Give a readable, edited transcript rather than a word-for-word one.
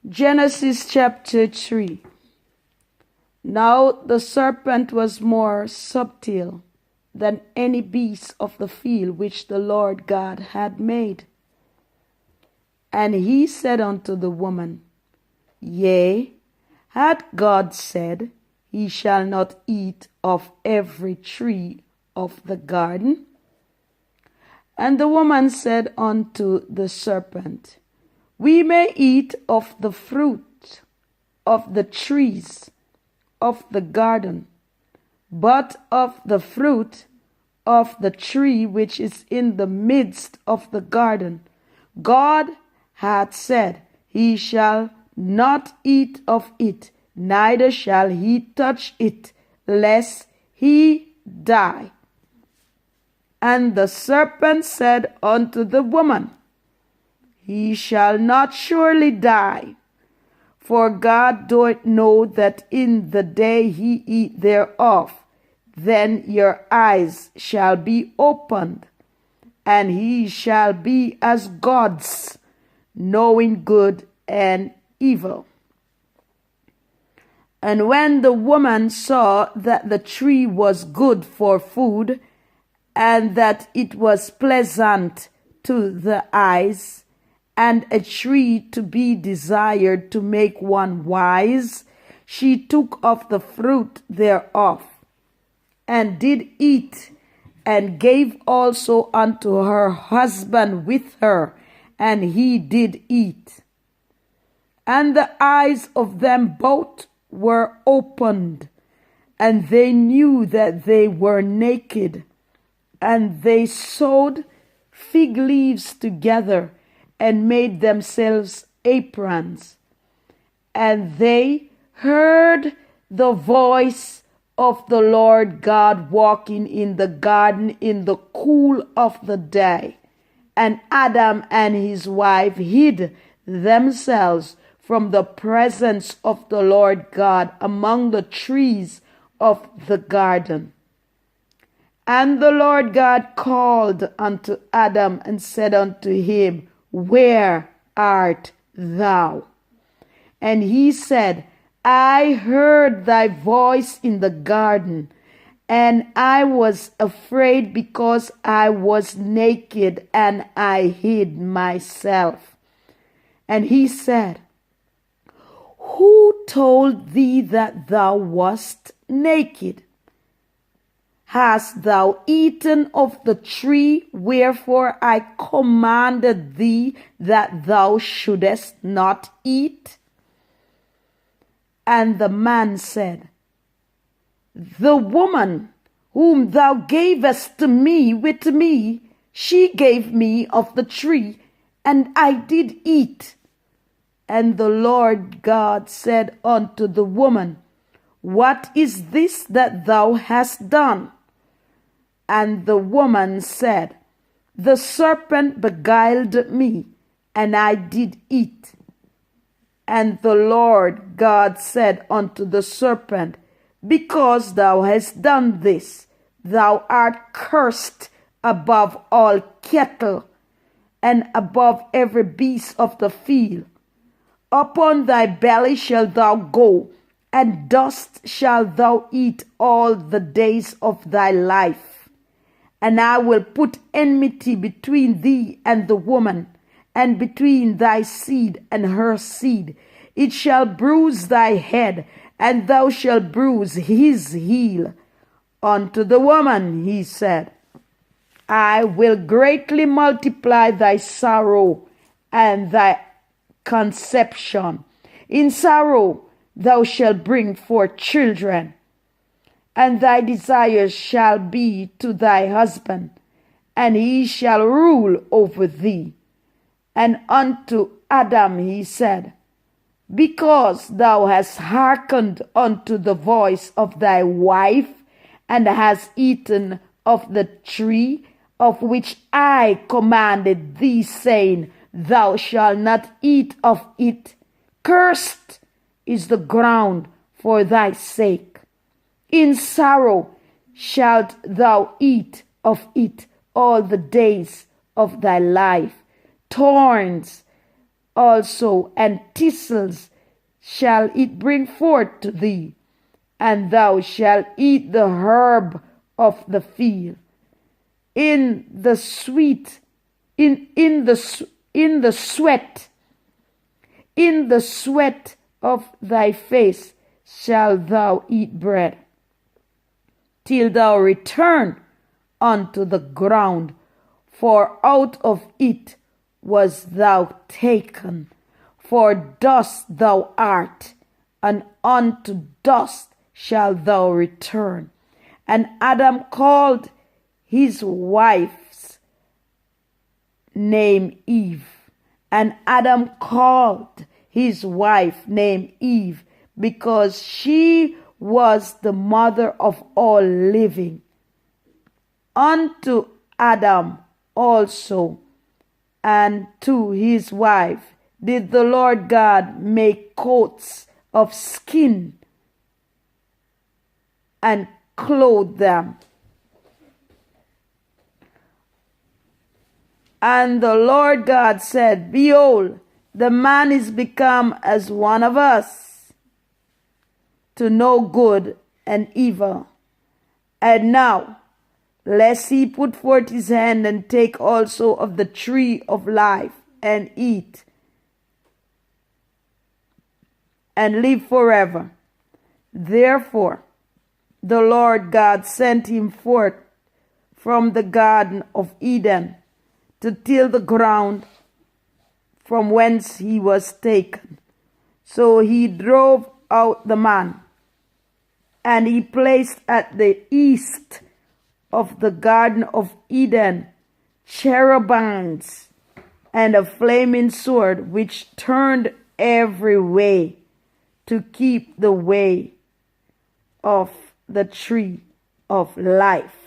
Genesis chapter 3. Now the serpent was more subtle than any beast of the field which the Lord God had made. And he said unto the woman, Yea, had God said, Ye shall not eat of every tree of the garden? And the woman said unto the serpent, We may eat of the fruit of the trees of the garden, but of the fruit of the tree which is in the midst of the garden, God hath said, He shall not eat of it, neither shall he touch it, lest he die. And the serpent said unto the woman, He shall not surely die, for God doth know that in the day he eat thereof, then your eyes shall be opened, and he shall be as gods, knowing good and evil. And when the woman saw that the tree was good for food, and that it was pleasant to the eyes, and a tree to be desired to make one wise, she took of the fruit thereof, and did eat, and gave also unto her husband with her, and he did eat. And the eyes of them both were opened, and they knew that they were naked. And they sewed fig leaves together, and made themselves aprons. And they heard the voice of the Lord God walking in the garden in the cool of the day. And Adam and his wife hid themselves from the presence of the Lord God among the trees of the garden. And the Lord God called unto Adam and said unto him, Where art thou? And he said, I heard thy voice in the garden, and I was afraid because I was naked, and I hid myself. And he said, Who told thee that thou wast naked? Hast thou eaten of the tree wherefore I commanded thee that thou shouldest not eat? And the man said, The woman whom thou gavest to me with me, she gave me of the tree, and I did eat. And the Lord God said unto the woman, What is this that thou hast done? And the woman said, The serpent beguiled me, and I did eat. And the Lord God said unto the serpent, Because thou hast done this, thou art cursed above all cattle, and above every beast of the field. Upon thy belly shalt thou go, and dust shalt thou eat all the days of thy life. And I will put enmity between thee and the woman, and between thy seed and her seed. It shall bruise thy head, and thou shalt bruise his heel. Unto the woman he said, I will greatly multiply thy sorrow and thy conception. In sorrow thou shalt bring forth children, and thy desires shall be to thy husband, and he shall rule over thee. And unto Adam he said, Because thou hast hearkened unto the voice of thy wife, and hast eaten of the tree of which I commanded thee, saying, Thou shalt not eat of it, cursed is the ground for thy sake. In sorrow shalt thou eat of it all the days of thy life. Thorns also, and thistles shall it bring forth to thee, and thou shalt eat the herb of the field. In the sweat, in the sweat of thy face shalt thou eat bread, till thou return unto the ground, for out of it was thou taken. For dust thou art, and unto dust shalt thou return. And Adam called his wife's name Eve. And Adam called his wife name Eve, because she was the mother of all living. Unto Adam also and to his wife did the Lord God make coats of skin and clothe them. And the Lord God said, Behold, the man is become as one of us, to know good and evil. And now, lest he put forth his hand and take also of the tree of life and eat, and live forever. Therefore, the Lord God sent him forth from the Garden of Eden to till the ground from whence he was taken. So he drove out the man, and he placed at the east of the Garden of Eden cherubims and a flaming sword which turned every way to keep the way of the tree of life.